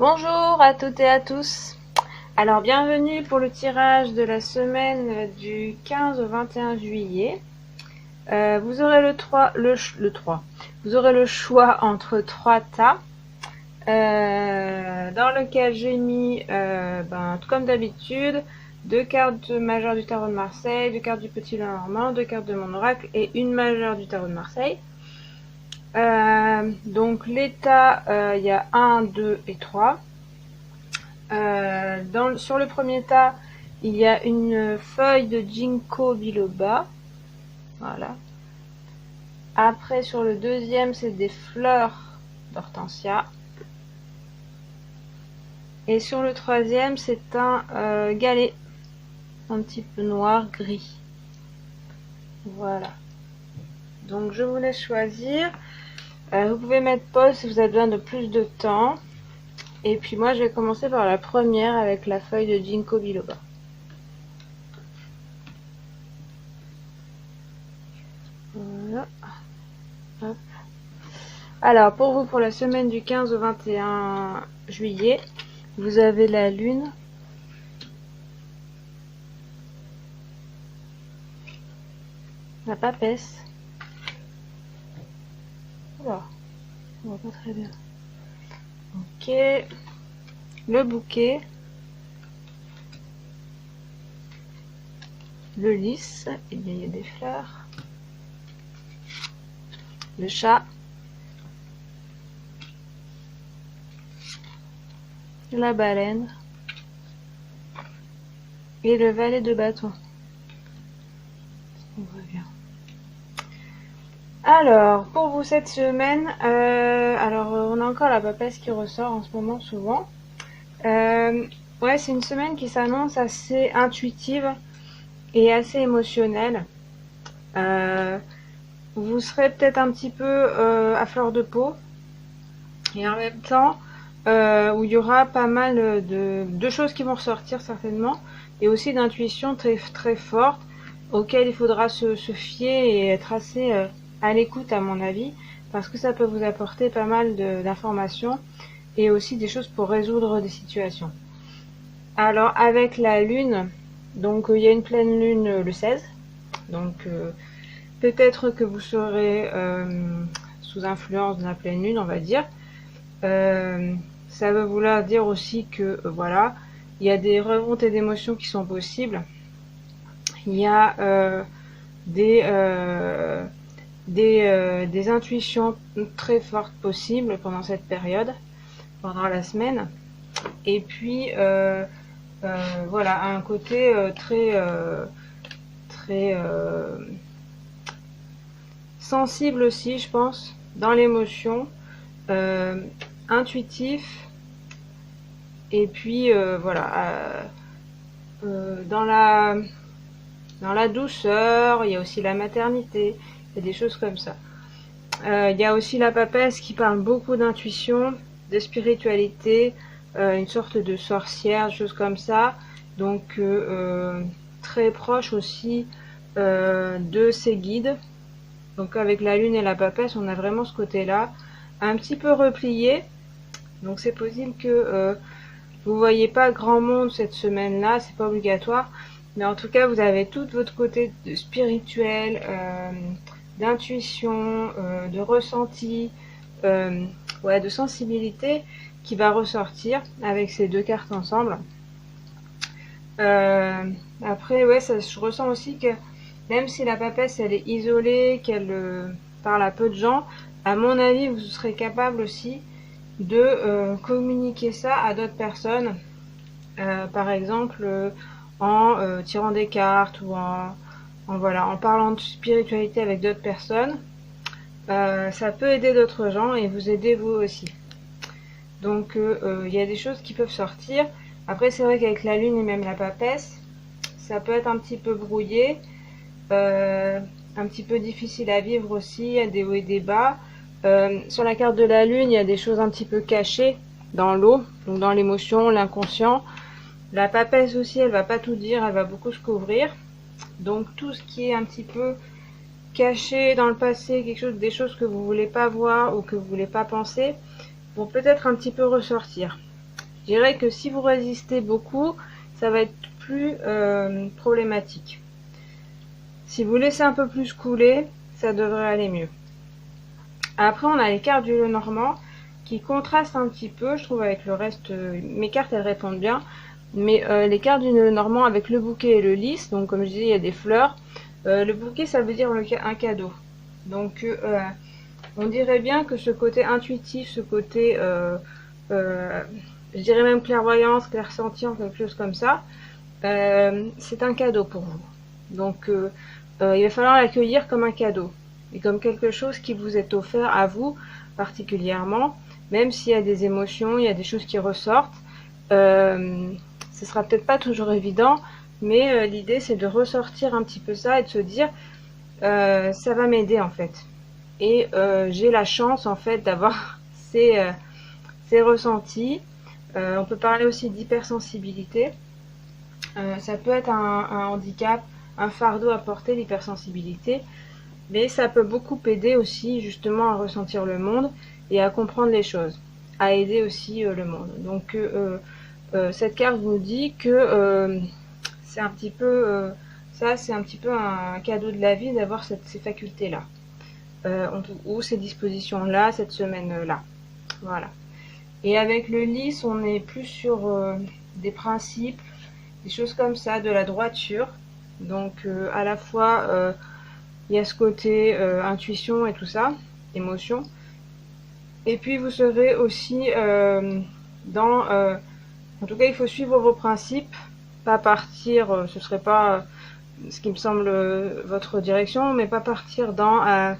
Bonjour à toutes et à tous. Alors bienvenue pour le tirage de la semaine du 15 au 21 juillet. Vous aurez Vous aurez le choix entre 3 tas dans lequel j'ai mis, tout comme d'habitude, 2 cartes majeures du tarot de Marseille, 2 cartes du Petit Lenormand, 2 cartes de mon oracle et une majeure du tarot de Marseille. Donc les tas, il y a 1, 2 et 3. Sur le premier tas, il y a une feuille de ginkgo biloba. Voilà. Après, sur le deuxième, c'est des fleurs d'hortensia. Et sur le troisième, c'est un galet, un petit peu noir, gris. Voilà. Donc, je vous laisse choisir. Vous pouvez mettre pause si vous avez besoin de plus de temps. Et puis moi, je vais commencer par la première avec la feuille de ginkgo biloba. Voilà. Hop. Alors, pour vous, pour la semaine du 15 au 21 juillet, vous avez la lune, la papesse. Oula, on voit pas très bien. Ok, le bouquet, le lys, il y a des fleurs, le chat, la baleine et le valet de bâton. On voit bien. Alors, pour vous cette semaine, on a encore la papesse qui ressort en ce moment souvent. Ouais, c'est une semaine qui s'annonce assez intuitive et assez émotionnelle. Vous serez peut-être un petit peu à fleur de peau et en même temps où il y aura pas mal de choses qui vont ressortir certainement et aussi d'intuition très, très forte auxquelles il faudra se fier et être assez à l'écoute à mon avis parce que ça peut vous apporter pas mal d'informations et aussi des choses pour résoudre des situations. Alors avec la lune, donc il y a une pleine lune le 16, donc peut-être que vous serez sous influence de la pleine lune, on va dire. Ça veut vouloir dire aussi que voilà, il y a des remontées d'émotions qui sont possibles. Il y a des intuitions très fortes possibles pendant cette période, pendant la semaine. Et puis voilà, un côté très sensible aussi, je pense, dans l'émotion, intuitif, et puis voilà, dans la douceur, il y a aussi la maternité, il y a des choses comme ça. Il y a aussi la papesse qui parle beaucoup d'intuition, de spiritualité, une sorte de sorcière, des choses comme ça, donc très proche aussi de ses guides. Donc avec la lune et la papesse, on a vraiment ce côté-là, un petit peu replié. Donc c'est possible que vous voyez pas grand monde cette semaine-là, c'est pas obligatoire. Mais en tout cas, vous avez tout votre côté de spirituel, d'intuition, de ressenti, ouais, de sensibilité qui va ressortir avec ces deux cartes ensemble. Après, ouais, je ressens aussi que même si la papesse elle est isolée, qu'elle parle à peu de gens, à mon avis, vous serez capable aussi de communiquer ça à d'autres personnes. Par exemple, en tirant des cartes ou en parlant de spiritualité avec d'autres personnes. Ça peut aider d'autres gens et vous aider vous aussi. Donc il y a des choses qui peuvent sortir. Après c'est vrai qu'avec la lune et même la papesse, ça peut être un petit peu brouillé, un petit peu difficile à vivre aussi, il y a des hauts et des bas. Sur la carte de la lune, il y a des choses un petit peu cachées dans l'eau, donc dans l'émotion, l'inconscient. La papesse aussi, elle va pas tout dire, elle va beaucoup se couvrir. Donc tout ce qui est un petit peu caché dans le passé, des choses que vous voulez pas voir ou que vous voulez pas penser, vont peut-être un petit peu ressortir. dirais que si vous résistez beaucoup, ça va être plus problématique. Si vous laissez un peu plus couler, ça devrait aller mieux. Après, on a les cartes du Lenormand qui contrastent un petit peu, je trouve, avec le reste. Mes cartes, elles répondent bien. Mais les cartes du Lenormand avec le bouquet et le lys, donc comme je disais, il y a des fleurs. Le bouquet, ça veut dire un cadeau. Donc, on dirait bien que ce côté intuitif, ce côté, je dirais même clairvoyance, clairsentient, quelque chose comme ça, c'est un cadeau pour vous. Donc, il va falloir l'accueillir comme un cadeau et comme quelque chose qui vous est offert à vous particulièrement, même s'il y a des émotions, il y a des choses qui ressortent. Ce sera peut-être pas toujours évident, mais l'idée c'est de ressortir un petit peu ça et de se dire ça va m'aider en fait. Et j'ai la chance en fait d'avoir ces ressentis. On peut parler aussi d'hypersensibilité. Ça peut être un handicap, un fardeau à porter, l'hypersensibilité, mais ça peut beaucoup aider aussi justement à ressentir le monde et à comprendre les choses, à aider aussi le monde. Donc cette carte vous dit que c'est un petit peu ça, c'est un petit peu un cadeau de la vie d'avoir ces facultés-là, ou ces dispositions-là, cette semaine-là. Voilà. Et avec le lys, on est plus sur des principes, des choses comme ça, de la droiture. Donc à la fois il y a ce côté intuition et tout ça, émotion. Et puis vous serez aussi dans... en tout cas, il faut suivre vos principes, pas partir, ce serait pas ce qui me semble votre direction, mais pas partir dans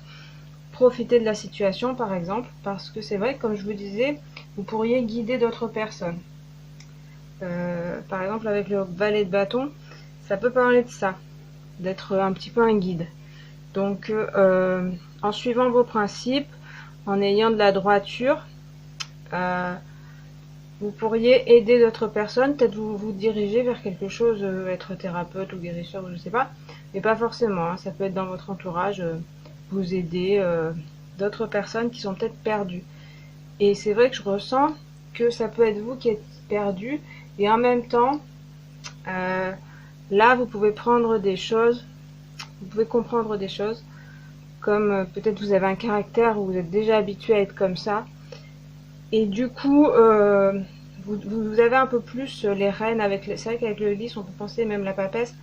profiter de la situation, par exemple, parce que c'est vrai que, comme je vous disais, vous pourriez guider d'autres personnes. Par exemple, avec le valet de bâton, ça peut parler de ça, d'être un petit peu un guide. Donc, en suivant vos principes, en ayant de la droiture, vous pourriez aider d'autres personnes, peut-être vous diriger vers quelque chose, être thérapeute ou guérisseur, je sais pas, mais pas forcément, hein, ça peut être dans votre entourage, vous aider d'autres personnes qui sont peut-être perdues. Et c'est vrai que je ressens que ça peut être vous qui êtes perdu, et en même temps, là vous pouvez prendre des choses, vous pouvez comprendre des choses, comme peut-être vous avez un caractère où vous êtes déjà habitué à être comme ça, et du coup vous avez un peu plus les rênes avec c'est vrai qu'avec le lys on peut penser même la papesse,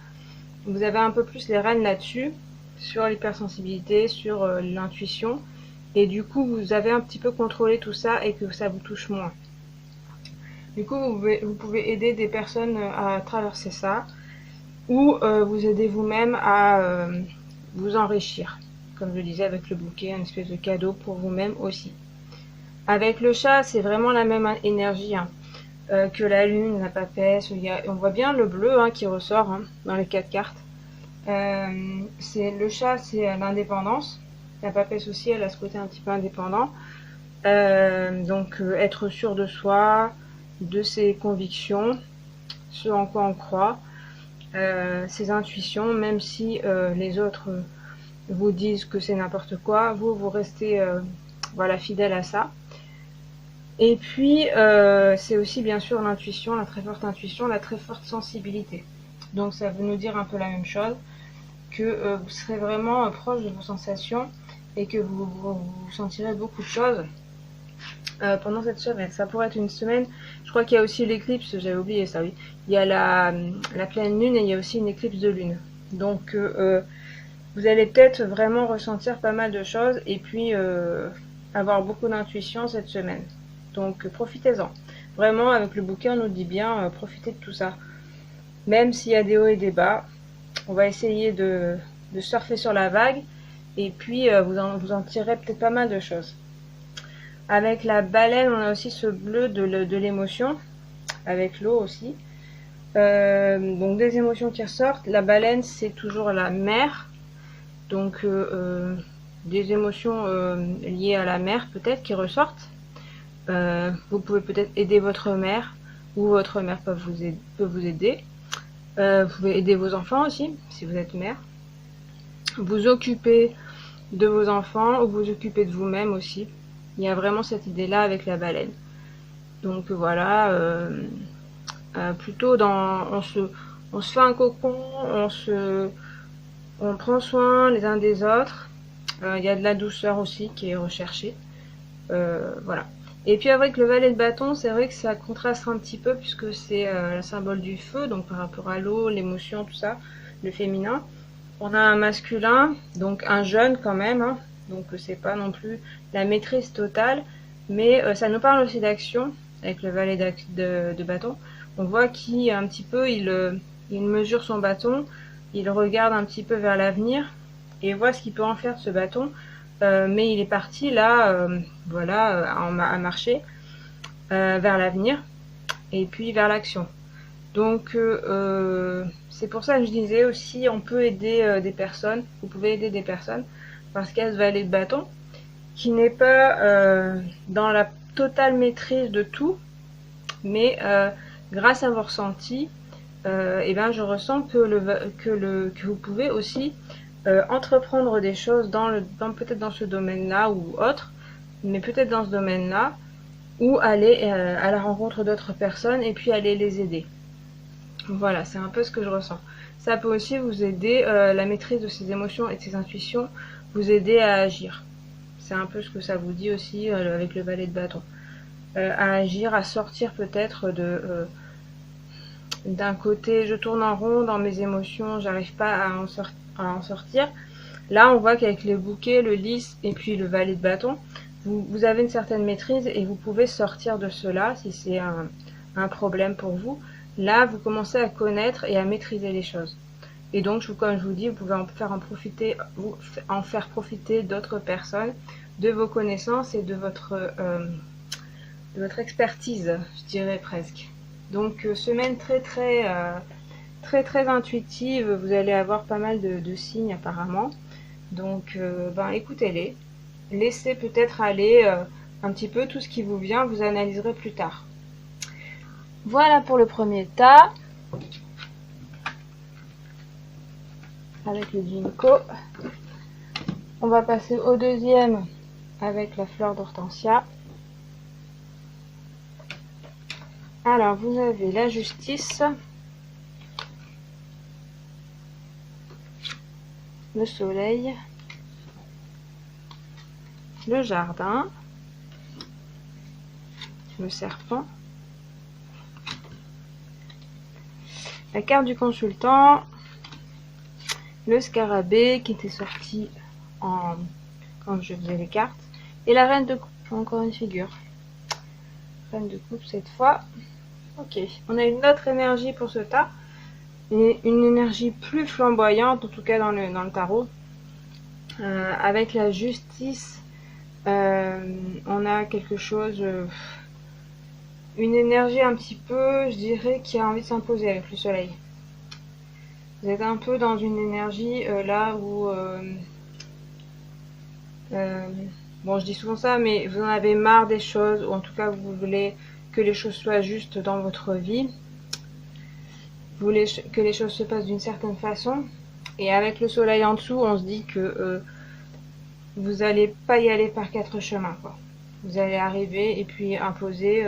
vous avez un peu plus les rênes là-dessus, sur l'hypersensibilité, sur l'intuition, et du coup vous avez un petit peu contrôlé tout ça et que ça vous touche moins. Du coup vous pouvez aider des personnes à traverser ça, ou vous aider vous-même à vous enrichir, comme je disais avec le bouquet, une espèce de cadeau pour vous-même aussi. Avec le chat, c'est vraiment la même énergie hein, que la lune, la papesse. On voit bien le bleu hein, qui ressort hein, dans les 4 cartes. Le chat, c'est l'indépendance. La papesse aussi, elle a ce côté un petit peu indépendant. Donc être sûr de soi, de ses convictions, ce en quoi on croit, ses intuitions, même si les autres vous disent que c'est n'importe quoi, vous restez voilà, fidèle à ça. Et puis c'est aussi bien sûr l'intuition, la très forte intuition, la très forte sensibilité. Donc ça veut nous dire un peu la même chose, que vous serez vraiment proche de vos sensations et que vous sentirez beaucoup de choses pendant cette semaine. Ça pourrait être une semaine, je crois qu'il y a aussi l'éclipse, j'avais oublié ça, oui. Il y a la pleine lune et il y a aussi une éclipse de lune. Donc vous allez peut-être vraiment ressentir pas mal de choses et puis avoir beaucoup d'intuition cette semaine. Donc profitez-en. Vraiment, avec le bouquet, on nous dit bien, profitez de tout ça. Même s'il y a des hauts et des bas, on va essayer de surfer sur la vague et puis vous en tirerez peut-être pas mal de choses. Avec la baleine, on a aussi ce bleu de l'émotion, avec l'eau aussi. Donc des émotions qui ressortent. La baleine, c'est toujours la mer. Donc des émotions liées à la mer peut-être qui ressortent. Vous pouvez peut-être aider votre mère, ou votre mère peut vous aider. Vous pouvez aider vos enfants aussi, si vous êtes mère. Vous occuper de vos enfants, ou vous occuper de vous-même aussi. Il y a vraiment cette idée-là avec la baleine. Donc voilà, plutôt dans on se fait un cocon, on prend soin les uns des autres. Il y a de la douceur aussi qui est recherchée. Voilà. Et puis avec le valet de bâton, c'est vrai que ça contraste un petit peu puisque c'est le symbole du feu, donc par rapport à l'eau, l'émotion, tout ça, le féminin. On a un masculin, donc un jeune quand même, hein, donc c'est pas non plus la maîtrise totale, mais ça nous parle aussi d'action avec le valet de bâton. On voit qu'il un petit peu, il mesure son bâton, il regarde un petit peu vers l'avenir et voit ce qu'il peut en faire de ce bâton. Mais il est parti là, voilà, à marcher vers l'avenir et puis vers l'action. Donc c'est pour ça que je disais aussi, on peut aider des personnes, vous pouvez aider des personnes, parce qu'il y a ce valet de bâton qui n'est pas dans la totale maîtrise de tout, mais grâce à vos ressentis, et ben je ressens que vous pouvez aussi entreprendre des choses peut-être dans ce domaine-là ou autre, mais peut-être dans ce domaine-là, ou aller à la rencontre d'autres personnes et puis aller les aider. Voilà, c'est un peu ce que je ressens. Ça peut aussi vous aider, la maîtrise de ses émotions et de ses intuitions, vous aider à agir. C'est un peu ce que ça vous dit aussi avec le valet de bâton. À agir, à sortir peut-être d'un côté, je tourne en rond dans mes émotions, j'arrive pas à en sortir. Là, on voit qu'avec les bouquets, le lys et puis le valet de bâton, vous avez une certaine maîtrise et vous pouvez sortir de cela si c'est un problème pour vous. Là, vous commencez à connaître et à maîtriser les choses. Et donc, comme je vous dis, vous pouvez en faire profiter d'autres personnes, de vos connaissances et de votre expertise, je dirais presque. Donc, semaine très intuitive, vous allez avoir pas mal de signes apparemment. Donc, écoutez-les. Laissez peut-être aller un petit peu tout ce qui vous vient, vous analyserez plus tard. Voilà pour le premier tas. Avec le ginkgo. On va passer au deuxième avec la fleur d'hortensia. Alors, vous avez la justice, le soleil, le jardin, le serpent, la carte du consultant, le scarabée qui était sorti quand je faisais les cartes, et la reine de coupe. Encore une figure. Reine de coupe cette fois. Ok, on a une autre énergie pour ce tas, et une énergie plus flamboyante, en tout cas dans le tarot. Avec la justice, on a quelque chose, une énergie un petit peu, je dirais, qui a envie de s'imposer avec le soleil. Vous êtes un peu dans une énergie là où, bon, je dis souvent ça, mais vous en avez marre des choses, ou en tout cas vous voulez que les choses soient justes dans votre vie. Vous voulez que les choses se passent d'une certaine façon. Et avec le soleil en dessous, on se dit que vous n'allez pas y aller par quatre chemins, quoi. Vous allez arriver et puis imposer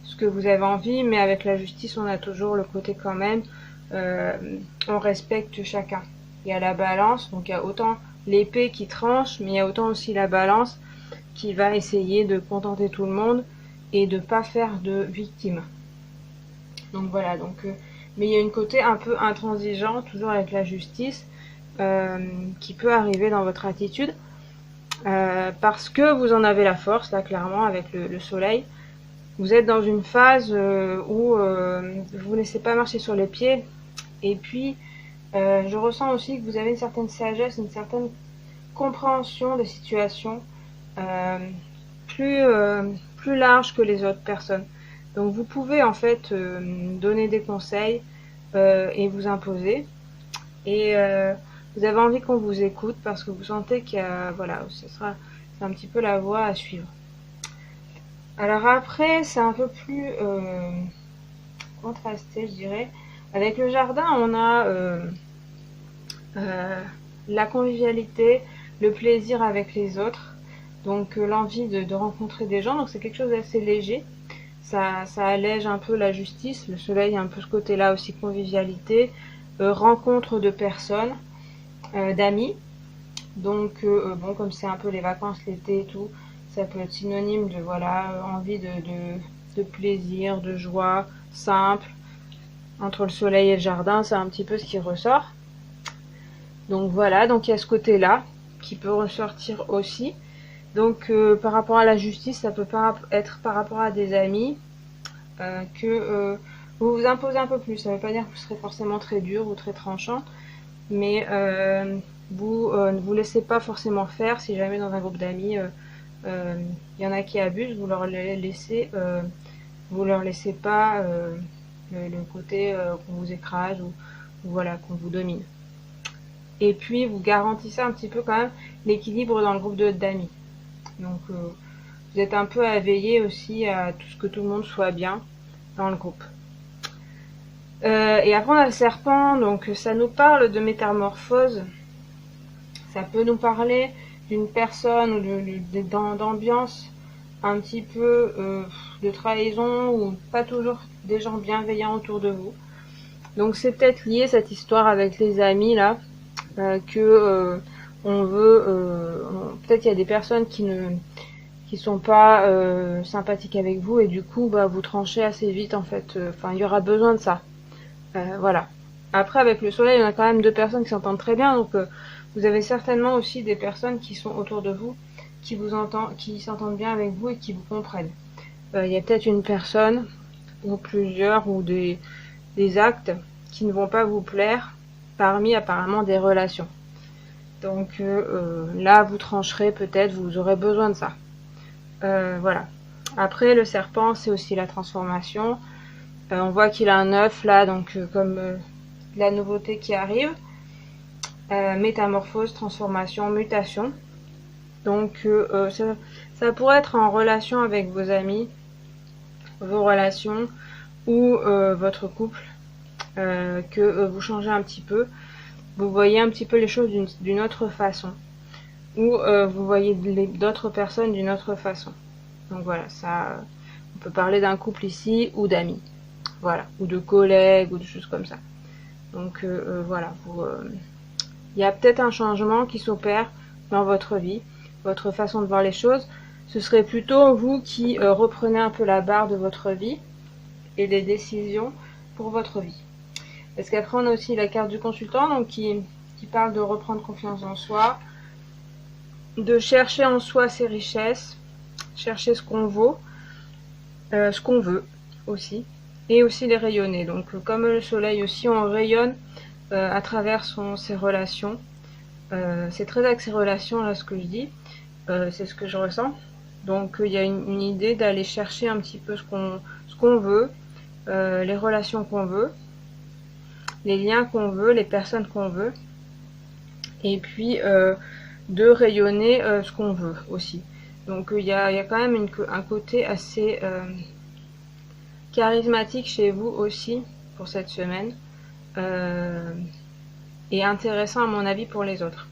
ce que vous avez envie, mais avec la justice, on a toujours le côté quand même, on respecte chacun. Il y a la balance, donc il y a autant l'épée qui tranche, mais il y a autant aussi la balance qui va essayer de contenter tout le monde et de pas faire de victimes. Donc voilà, mais il y a une côté un peu intransigeant, toujours avec la justice, qui peut arriver dans votre attitude, parce que vous en avez la force, là clairement, avec le soleil. Vous êtes dans une phase où vous ne laissez pas marcher sur les pieds, et puis je ressens aussi que vous avez une certaine sagesse, une certaine compréhension des situations, plus large que les autres personnes. Donc vous pouvez en fait donner des conseils et vous imposer, et vous avez envie qu'on vous écoute parce que vous sentez qu'il y a, voilà, c'est un petit peu la voie à suivre. Alors après, c'est un peu plus contrasté, je dirais. Avec le jardin, on a la convivialité, le plaisir avec les autres, donc l'envie de rencontrer des gens, donc c'est quelque chose d'assez léger. ça allège un peu la justice. Le soleil a un peu ce côté-là aussi, convivialité, rencontre de personnes, d'amis. Donc bon, comme c'est un peu les vacances, l'été et tout, ça peut être synonyme de voilà, envie de plaisir, de joie, simple. Entre le soleil et le jardin, c'est un petit peu ce qui ressort. Donc voilà, donc il y a ce côté-là qui peut ressortir aussi. Donc par rapport à la justice, ça peut être par rapport à des amis que vous vous imposez un peu plus. Ça ne veut pas dire que vous serez forcément très dur ou très tranchant, mais vous ne vous laissez pas forcément faire. Si jamais dans un groupe d'amis, il y en a qui abusent, vous leur laissez pas le côté qu'on vous écrase ou voilà, qu'on vous domine. Et puis vous garantissez un petit peu quand même l'équilibre dans le groupe d'amis. Donc vous êtes un peu à veiller aussi à tout ce que tout le monde soit bien dans le groupe. Et après on a le serpent, donc ça nous parle de métamorphose. Ça peut nous parler d'une personne ou d'ambiance un petit peu de trahison ou pas toujours des gens bienveillants autour de vous. Donc c'est peut-être lié cette histoire avec les amis là, que on veut, peut-être il y a des personnes qui sont pas sympathiques avec vous et du coup bah vous tranchez assez vite en fait. Enfin il y aura besoin de ça. Voilà. Après avec le soleil, il y en a quand même 2 personnes qui s'entendent très bien, donc vous avez certainement aussi des personnes qui sont autour de vous, qui s'entendent bien avec vous et qui vous comprennent. Il y a peut-être une personne ou plusieurs ou des actes qui ne vont pas vous plaire parmi apparemment des relations. Donc là vous trancherez peut-être, vous aurez besoin de ça. Voilà. Après le serpent c'est aussi la transformation. On voit qu'il a un œuf là, donc comme la nouveauté qui arrive. Métamorphose, transformation, mutation. Donc ça pourrait être en relation avec vos amis, vos relations ou votre couple, que vous changez un petit peu. Vous voyez un petit peu les choses d'une autre façon. Ou vous voyez d'autres personnes d'une autre façon. Donc voilà, ça, on peut parler d'un couple ici ou d'amis. Voilà, ou de collègues ou de choses comme ça. Donc voilà, il y a peut-être un changement qui s'opère dans votre vie, votre façon de voir les choses. Ce serait plutôt vous qui reprenez un peu la barre de votre vie et des décisions pour votre vie. Parce qu'après on a aussi la carte du consultant, donc qui parle de reprendre confiance en soi, de chercher en soi ses richesses, chercher ce qu'on vaut, ce qu'on veut aussi, et aussi les rayonner. Donc comme le soleil aussi, on rayonne à travers ses relations. C'est très axé relations là ce que je dis, c'est ce que je ressens. Donc il y a une idée d'aller chercher un petit peu ce qu'on veut, les relations qu'on veut, les liens qu'on veut, les personnes qu'on veut, et puis de rayonner ce qu'on veut aussi. Donc il y a quand même un côté assez charismatique chez vous aussi pour cette semaine, et intéressant à mon avis pour les autres.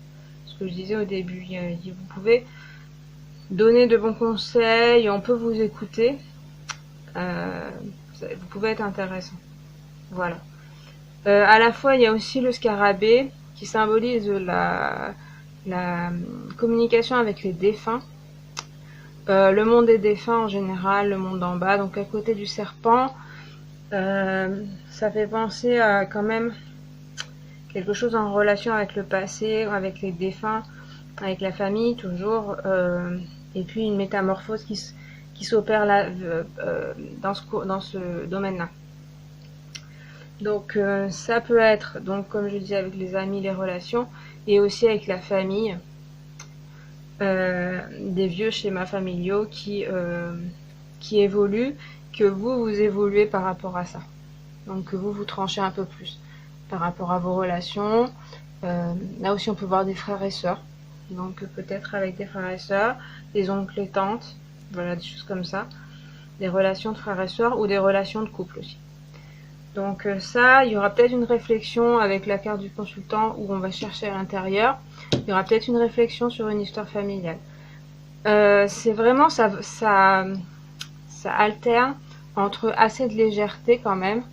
Ce que je disais au début, vous pouvez donner de bons conseils, on peut vous écouter, vous pouvez être intéressant. Voilà. À la fois il y a aussi le scarabée qui symbolise la communication avec les défunts, le monde des défunts en général, le monde d'en bas. Donc à côté du serpent, ça fait penser à quand même quelque chose en relation avec le passé, avec les défunts, avec la famille toujours, et puis une métamorphose qui s'opère là dans ce domaine-là. Donc ça peut être, donc comme je dis, avec les amis, les relations, et aussi avec la famille, des vieux schémas familiaux qui évoluent, que vous évoluez par rapport à ça. Donc que vous tranchez un peu plus par rapport à vos relations. Là aussi on peut voir des frères et sœurs, donc peut-être avec des frères et sœurs, des oncles et tantes, voilà, des choses comme ça, des relations de frères et sœurs ou des relations de couple aussi. Donc ça, il y aura peut-être une réflexion avec la carte du consultant où on va chercher à l'intérieur. Il y aura peut-être une réflexion sur une histoire familiale. C'est vraiment, ça alterne entre assez de légèreté quand même,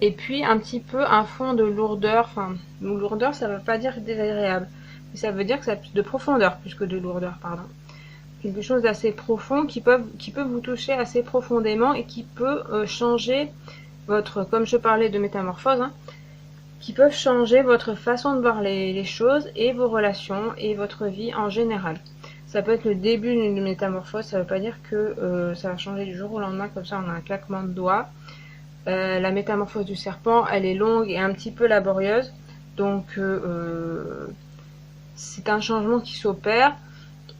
et puis un petit peu un fond de lourdeur. Enfin, lourdeur, ça veut pas dire désagréable, mais ça veut dire que ça a plus de profondeur plus que de lourdeur, pardon. Quelque chose d'assez profond qui peut vous toucher assez profondément et qui peut changer votre, comme je parlais de métamorphose, hein, qui peuvent changer votre façon de voir les choses et vos relations et votre vie en général. Ça peut être le début d'une métamorphose, ça ne veut pas dire que ça va changer du jour au lendemain, comme ça on a un claquement de doigts. La métamorphose du serpent, elle est longue et un petit peu laborieuse, donc c'est un changement qui s'opère,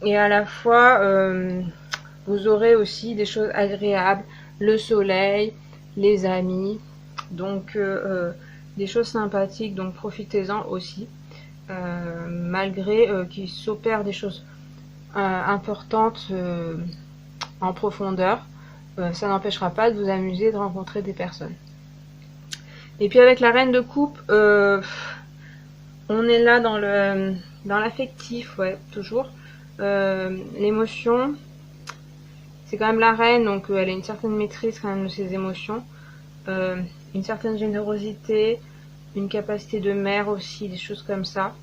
et à la fois vous aurez aussi des choses agréables, le soleil, les amis, donc des choses sympathiques, donc profitez-en aussi, malgré qu'il s'opère des choses importantes en profondeur. Ça n'empêchera pas de vous amuser, de rencontrer des personnes. Et puis avec la reine de coupe, on est là dans l'affectif, ouais, toujours. L'émotion, c'est quand même la reine, donc elle a une certaine maîtrise quand même de ses émotions, une certaine générosité, une capacité de mère aussi, des choses comme ça.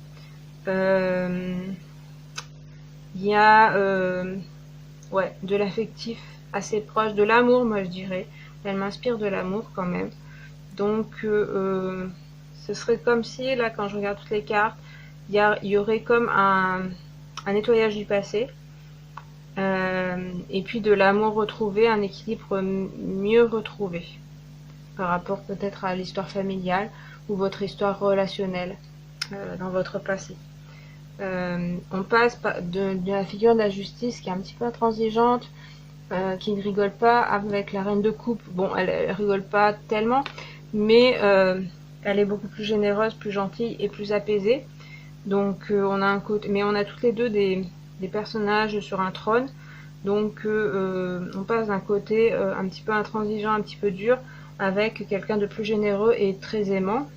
Il y a ouais, de l'affectif assez proche, de l'amour, moi je dirais. Elle m'inspire de l'amour quand même. Donc ce serait comme si, là quand je regarde toutes les cartes, il y aurait comme un nettoyage du passé, et puis de l'amour retrouvé, un équilibre mieux retrouvé par rapport peut-être à l'histoire familiale ou votre histoire relationnelle dans votre passé. On passe de la figure de la justice qui est un petit peu intransigeante, qui ne rigole pas, avec la reine de coupe. Bon, elle rigole pas tellement, mais elle est beaucoup plus généreuse, plus gentille et plus apaisée. Donc on a un côté, mais on a toutes les deux des personnages sur un trône. Donc on passe d'un côté un petit peu intransigeant, un petit peu dur, avec quelqu'un de plus généreux et très aimant,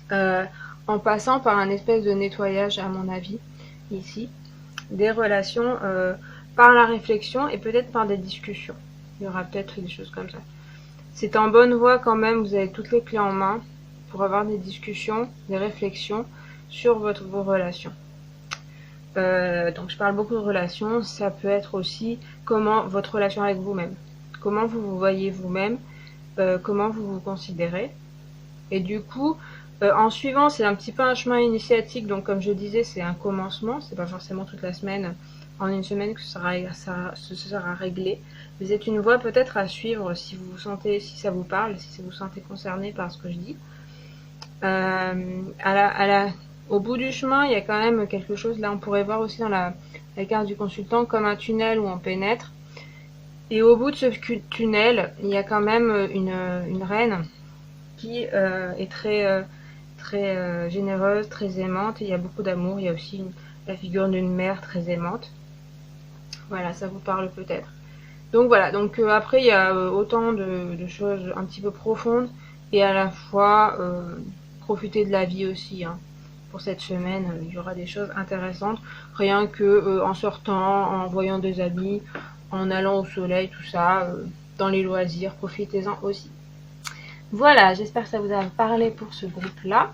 en passant par un espèce de nettoyage, à mon avis, ici, des relations par la réflexion et peut-être par des discussions. Il y aura peut-être des choses comme ça. C'est en bonne voie quand même, vous avez toutes les clés en main pour avoir des discussions, des réflexions sur vos relations. Donc je parle beaucoup de relations, ça peut être aussi comment votre relation avec vous-même, comment vous vous voyez vous-même, comment vous vous considérez. Et du coup, en suivant, c'est un petit peu un chemin initiatique, donc comme je disais, c'est un commencement, c'est pas forcément toute la semaine, en une semaine que ce sera réglé. Mais c'est une voie peut-être à suivre si vous vous sentez, si ça vous parle, si vous vous sentez concerné par ce que je dis. Au bout du chemin, il y a quand même quelque chose, là on pourrait voir aussi dans la carte du consultant, comme un tunnel où on pénètre. Et au bout de ce tunnel, il y a quand même une reine qui est très généreuse, très aimante, et il y a beaucoup d'amour. Il y a aussi la figure d'une mère très aimante. Voilà, ça vous parle peut-être. Donc voilà, donc après il y a autant de choses un petit peu profondes, et à la fois profiter de la vie aussi, hein. Pour cette semaine, il y aura des choses intéressantes, rien que en sortant, en voyant des amis, en allant au soleil, tout ça, dans les loisirs, profitez-en aussi. Voilà, j'espère que ça vous a parlé pour ce groupe-là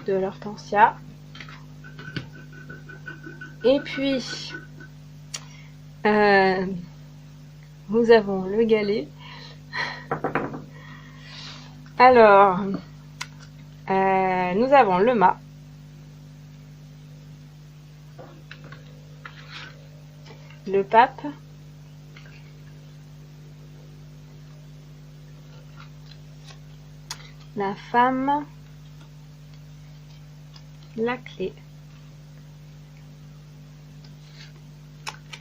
de l'hortensia. Et puis, nous avons le galet. Alors, nous avons le mât, le pape, la femme, la clé,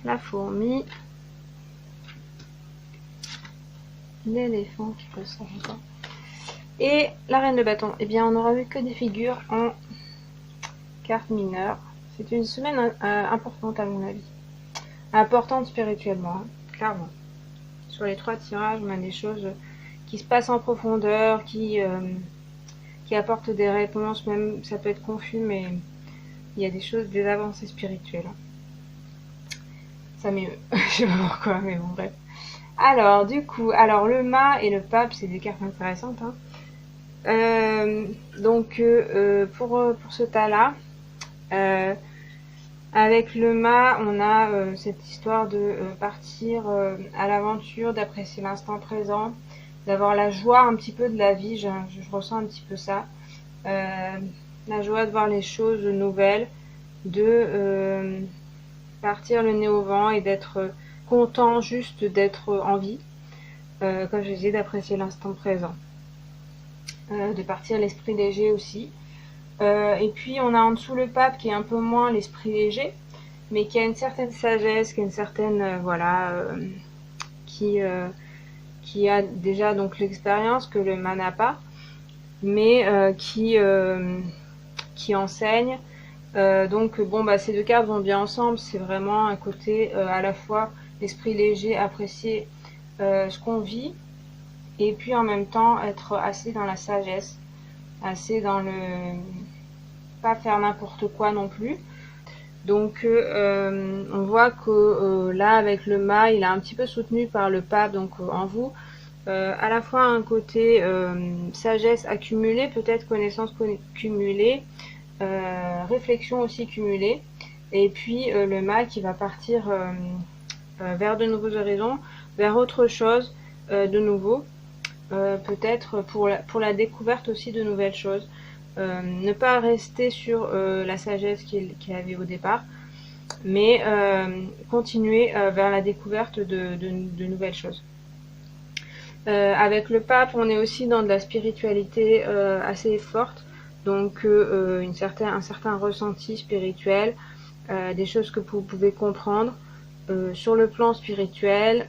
la fourmi, l'éléphant qui peut s'arrêter, et la reine de bâton. Eh bien, on n'aura vu que des figures en carte mineure. C'est une semaine importante à mon avis. Importante spirituellement, hein, clairement. Sur les 3 tirages, on a des choses qui se passent en profondeur, qui apportent des réponses, même ça peut être confus, mais il y a des choses, des avancées spirituelles. Ça m'émeut, je sais pas pourquoi, mais bon bref. Alors, du coup, alors le mât et le pape, c'est des cartes intéressantes, hein. Pour ce tas-là, avec le mât, on a cette histoire de partir à l'aventure, d'apprécier l'instant présent, d'avoir la joie un petit peu de la vie, je ressens un petit peu ça. La joie de voir les choses nouvelles, de partir le nez au vent et d'être content juste d'être en vie, comme je disais, d'apprécier l'instant présent, de partir l'esprit léger aussi. Et puis on a en dessous le pape qui est un peu moins l'esprit léger, mais qui a une certaine sagesse, qui a une certaine qui a déjà donc l'expérience que le mât n'a pas, mais qui enseigne. Donc bon, bah ces deux cartes vont bien ensemble. C'est vraiment un côté à la fois l'esprit léger, apprécier ce qu'on vit, et puis en même temps être assez dans la sagesse, assez dans le pas faire n'importe quoi non plus. Donc on voit que là avec le mât, il est un petit peu soutenu par le pape, donc en vous. À la fois un côté sagesse accumulée, peut-être connaissance cumulée, réflexion aussi cumulée, et puis le mât qui va partir vers de nouveaux horizons, vers autre chose de nouveau, peut-être pour la découverte aussi de nouvelles choses. Ne pas rester sur la sagesse qu'il avait au départ, mais continuer vers la découverte de nouvelles choses. Avec le pape, on est aussi dans de la spiritualité assez forte, donc un certain ressenti spirituel, des choses que vous pouvez comprendre sur le plan spirituel.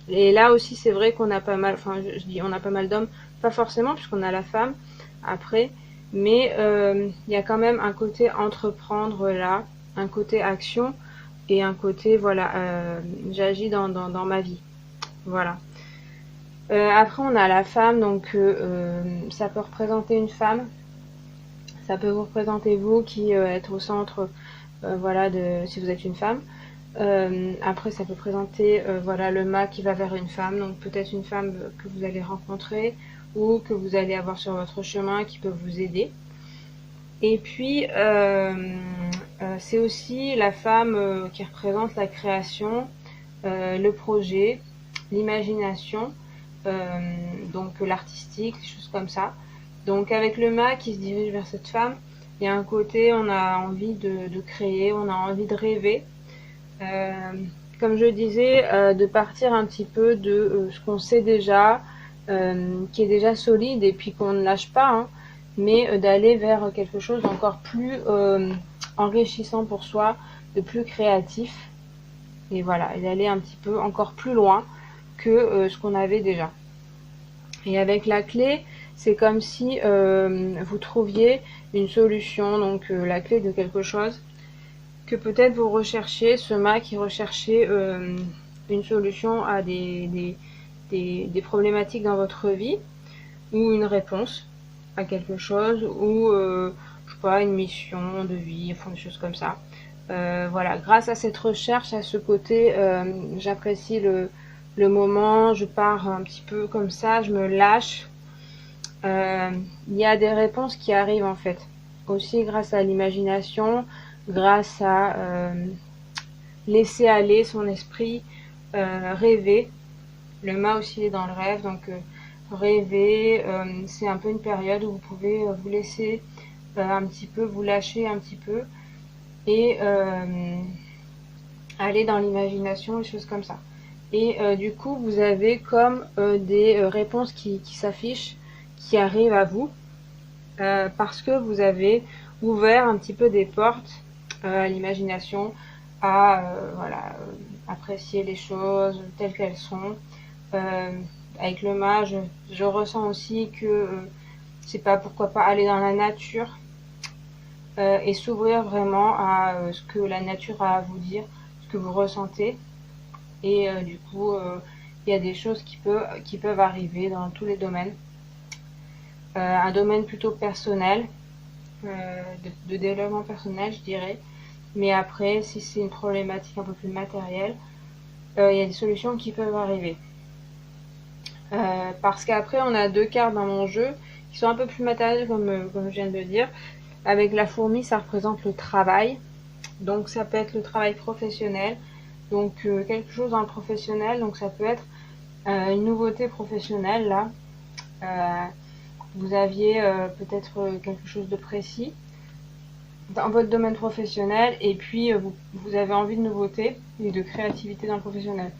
Et là aussi, c'est vrai qu'on a pas mal, enfin je dis on a pas mal d'hommes, pas forcément puisqu'on a la femme après, mais il y a quand même un côté entreprendre là, un côté action et un côté voilà, j'agis dans ma vie, voilà. Après on a la femme, donc ça peut représenter une femme, ça peut vous représenter vous qui êtes au centre, voilà, si vous êtes une femme. Après ça peut présenter voilà, le mât qui va vers une femme, donc peut-être une femme que vous allez rencontrer ou que vous allez avoir sur votre chemin qui peut vous aider. Et puis c'est aussi la femme qui représente la création, le projet, l'imagination, donc l'artistique, des choses comme ça. Donc avec le mât qui se dirige vers cette femme, il y a un côté, on a envie de créer, on a envie de rêver. Comme je disais, de partir un petit peu de ce qu'on sait déjà, qui est déjà solide et puis qu'on ne lâche pas, hein, mais d'aller vers quelque chose d'encore plus enrichissant pour soi, de plus créatif, et voilà, et d'aller un petit peu encore plus loin que ce qu'on avait déjà. Et avec la clé, c'est comme si vous trouviez une solution, donc la clé de quelque chose que peut-être vous recherchez, ce mât qui recherchait une solution à des problématiques dans votre vie, ou une réponse à quelque chose, ou je sais pas, une mission de vie, enfin des choses comme ça. Voilà, grâce à cette recherche, à ce côté, j'apprécie le moment, je pars un petit peu comme ça, je me lâche. Il y a des réponses qui arrivent en fait, aussi grâce à l'imagination, grâce à laisser aller son esprit, rêver. Le mât aussi est dans le rêve, donc rêver, c'est un peu une période où vous pouvez vous laisser un petit peu, vous lâcher un petit peu et aller dans l'imagination, des choses comme ça. Et du coup, vous avez comme des réponses qui s'affichent, qui arrivent à vous, parce que vous avez ouvert un petit peu des portes à l'imagination, à voilà, apprécier les choses telles qu'elles sont. Avec le mât, je ressens aussi que c'est pas, pourquoi pas aller dans la nature et s'ouvrir vraiment à ce que la nature a à vous dire, ce que vous ressentez. Et du coup, il y a des choses qui peuvent arriver dans tous les domaines. Un domaine plutôt personnel, de développement personnel, je dirais. Mais après, si c'est une problématique un peu plus matérielle, il y a des solutions qui peuvent arriver. Parce qu'après, on a deux cartes dans mon jeu qui sont un peu plus matérielles, comme je viens de le dire. Avec la fourmi, ça représente le travail. Donc ça peut être le travail professionnel. Donc quelque chose dans le professionnel. Donc ça peut être une nouveauté professionnelle là. Vous aviez peut-être quelque chose de précis dans votre domaine professionnel et puis vous avez envie de nouveauté et de créativité dans le professionnel.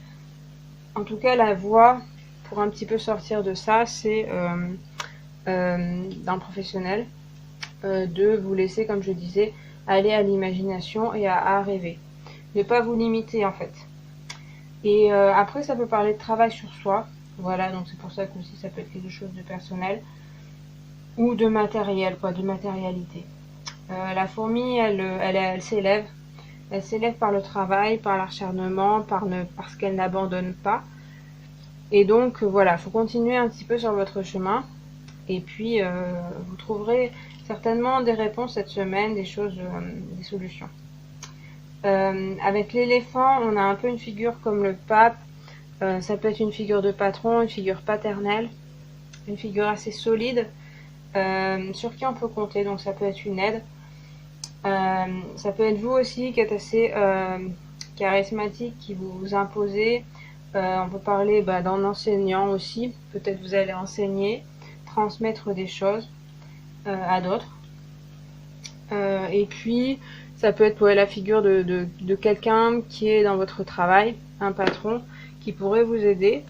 En tout cas, la voie pour un petit peu sortir de ça, c'est dans le professionnel, de vous laisser, comme je disais, aller à l'imagination et à rêver. Ne pas vous limiter en fait. Et après, ça peut parler de travail sur soi. Voilà, donc c'est pour ça que aussi ça peut être quelque chose de personnel ou de matériel, quoi, de matérialité. La fourmi, elle s'élève. Elle s'élève par le travail, par l'acharnement, parce qu'elle n'abandonne pas. Et donc voilà, il faut continuer un petit peu sur votre chemin. Et puis vous trouverez certainement des réponses cette semaine, des solutions. Avec l'éléphant, on a un peu une figure comme le pape. Ça peut être une figure de patron, une figure paternelle, une figure assez solide, sur qui on peut compter, donc ça peut être une aide. Ça peut être vous aussi qui êtes assez charismatique, qui vous imposez. On peut parler d'un enseignant aussi, peut-être vous allez enseigner, transmettre des choses à d'autres. Et puis ça peut être la figure de quelqu'un qui est dans votre travail, un patron, qui pourrait vous aider.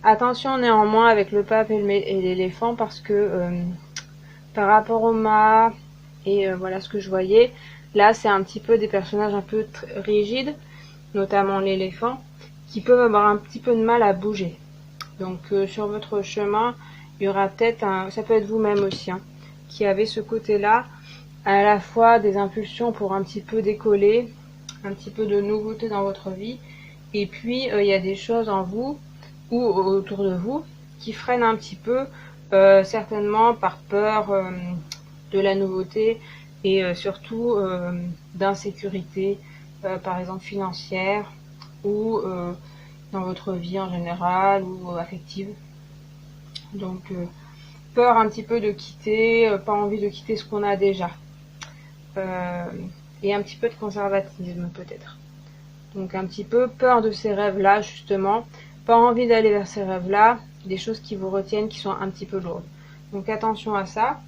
Attention néanmoins avec le pape et l'éléphant, parce que par rapport au mât et voilà ce que je voyais, là c'est un petit peu des personnages un peu rigides, notamment l'éléphant, qui peuvent avoir un petit peu de mal à bouger. Donc sur votre chemin, il y aura peut-être ça peut être vous-même aussi, qui avez ce côté-là, à la fois des impulsions pour un petit peu décoller, un petit peu de nouveauté dans votre vie, et puis il y a des choses en vous ou autour de vous qui freinent un petit peu, certainement par peur de la nouveauté et surtout d'insécurité, par exemple financière ou dans votre vie en général ou affective. Donc peur un petit peu de quitter, pas envie de quitter ce qu'on a déjà. Et un petit peu de conservatisme peut-être. Donc un petit peu peur de ces rêves-là justement, pas envie d'aller vers ces rêves-là, des choses qui vous retiennent, qui sont un petit peu lourdes. Donc attention à ça.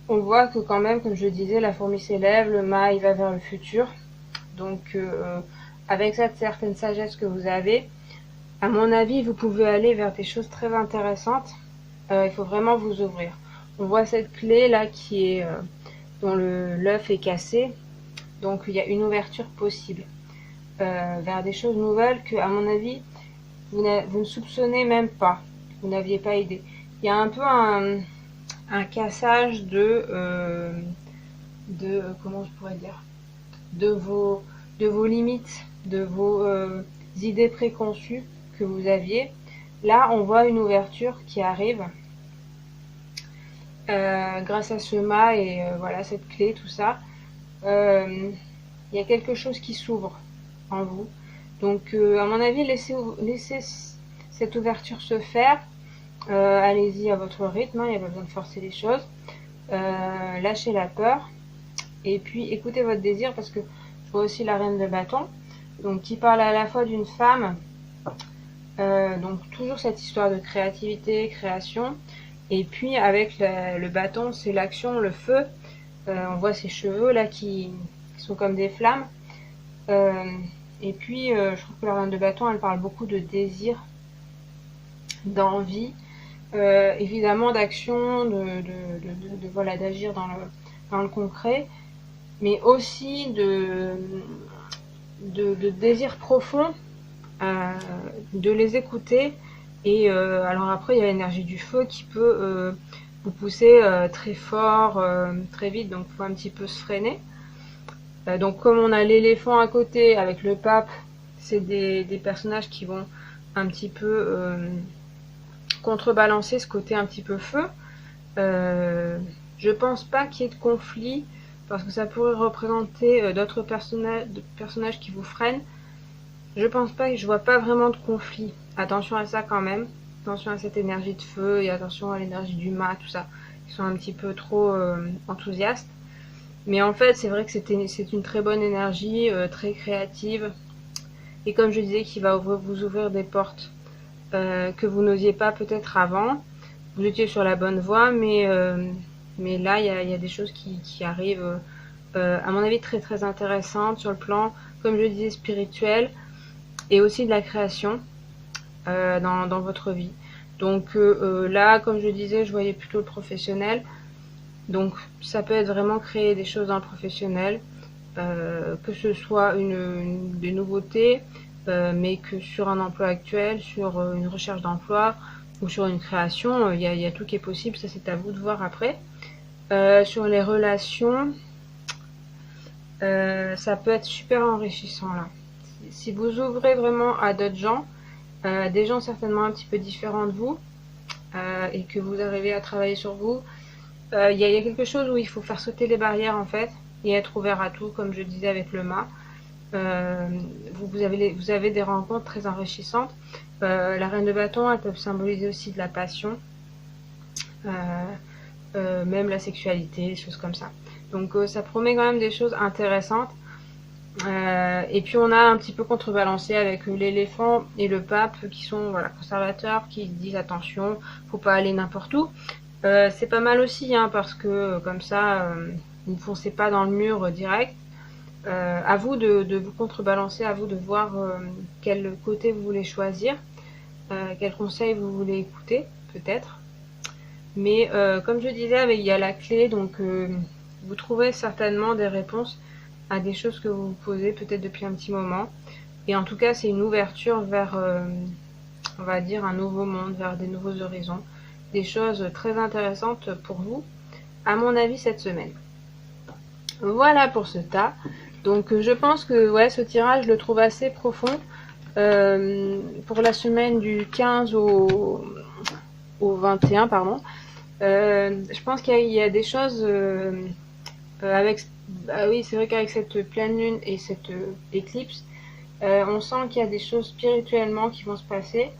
On voit que quand même, comme je disais, la fourmi s'élève, le mât il va vers le futur. Donc avec cette certaine sagesse que vous avez, à mon avis, vous pouvez aller vers des choses très intéressantes. Il faut vraiment vous ouvrir. On voit cette clé là qui est dont l'œuf est cassé, donc il y a une ouverture possible vers des choses nouvelles que, à mon avis, vous ne soupçonnez même pas, vous n'aviez pas idée. Il y a un peu un cassage de comment je pourrais dire, de vos limites, de vos idées préconçues que vous aviez. Là, on voit une ouverture qui arrive grâce à ce mât et voilà cette clé, tout ça. Il y a quelque chose qui s'ouvre en vous. Donc, à mon avis, laissez cette ouverture se faire. Allez-y à votre rythme, il n'y a pas besoin de forcer les choses. Lâchez la peur. Et puis, écoutez votre désir, parce que je vois aussi la reine de bâton. Donc, qui parle à la fois d'une femme. Donc, toujours cette histoire de créativité, création. Et puis avec le bâton, c'est l'action, le feu. On voit ses cheveux là qui sont comme des flammes. Et puis je trouve que la reine de bâton, elle parle beaucoup de désir, d'envie, évidemment d'action, voilà, d'agir dans le concret, mais aussi de désir profond, de les écouter. Et alors après, il y a l'énergie du feu qui peut vous pousser très fort, très vite, donc il faut un petit peu se freiner. Donc comme on a l'éléphant à côté avec le pape, c'est des personnages qui vont un petit peu contrebalancer ce côté un petit peu feu. Je pense pas qu'il y ait de conflit, parce que ça pourrait représenter d'autres personnages qui vous freinent. Je pense pas, je vois pas vraiment de conflit. Attention à ça quand même. Attention à cette énergie de feu et attention à l'énergie du mât, tout ça. Ils sont un petit peu trop enthousiastes. Mais en fait, c'est vrai que c'est une très bonne énergie, très créative. Et comme je disais, qui va vous ouvrir des portes que vous n'osiez pas peut-être avant. Vous étiez sur la bonne voie, mais là, il y a des choses qui arrivent, à mon avis, très très intéressantes sur le plan, comme je disais, spirituel et aussi de la création dans votre vie. Donc là, comme je disais, je voyais plutôt le professionnel. Donc ça peut être vraiment créer des choses dans le professionnel, que ce soit des nouveautés, mais que sur un emploi actuel, sur une recherche d'emploi ou sur une création, il y a tout qui est possible. Ça, c'est à vous de voir après. Sur les relations, ça peut être super enrichissant là. Si vous ouvrez vraiment à d'autres gens, des gens certainement un petit peu différents de vous, et que vous arrivez à travailler sur vous, il y a quelque chose où il faut faire sauter les barrières en fait et être ouvert à tout, comme je disais avec le mât. Vous avez des rencontres très enrichissantes. La reine de bâton, elle peut symboliser aussi de la passion, même la sexualité, des choses comme ça. Donc ça promet quand même des choses intéressantes. Et puis on a un petit peu contrebalancé avec l'éléphant et le pape qui sont voilà, conservateurs, qui disent attention, faut pas aller n'importe où. C'est pas mal aussi hein, parce que comme ça vous ne foncez pas dans le mur direct. À vous de vous contrebalancer, à vous de voir quel côté vous voulez choisir, quel conseil vous voulez écouter peut-être. Mais comme je disais, il y a la clé, donc vous trouverez certainement des réponses à des choses que vous vous posez peut-être depuis un petit moment. Et en tout cas, c'est une ouverture vers, on va dire, un nouveau monde, vers des nouveaux horizons. Des choses très intéressantes pour vous, à mon avis, cette semaine. Voilà pour ce tas. Donc je pense que ouais, ce tirage, je le trouve assez profond. Pour la semaine du 15 au 21, pardon. Je pense qu'il y a des choses avec... Ah oui, c'est vrai qu'avec cette pleine lune et cette éclicse, on sent qu'il y a des choses spirituellement qui vont se passer.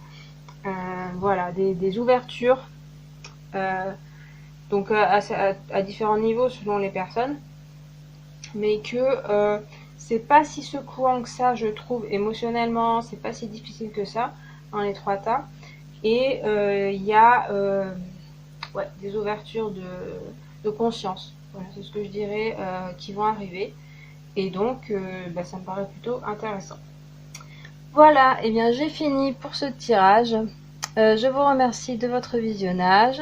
Voilà, des ouvertures. Donc à différents niveaux selon les personnes. Mais que c'est pas si secouant que ça, je trouve, émotionnellement. C'est pas si difficile que ça, dans les trois tas. Et il y a ouais, des ouvertures de conscience. Voilà, c'est ce que je dirais qui vont arriver. Et donc, ça me paraît plutôt intéressant. Voilà, et bien j'ai fini pour ce tirage. Je vous remercie de votre visionnage.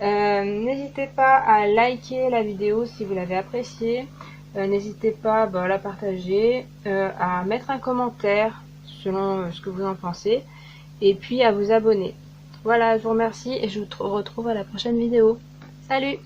N'hésitez pas à liker la vidéo si vous l'avez appréciée. N'hésitez pas à la partager, à mettre un commentaire selon ce que vous en pensez. Et puis à vous abonner. Voilà, je vous remercie et je vous retrouve à la prochaine vidéo. Salut!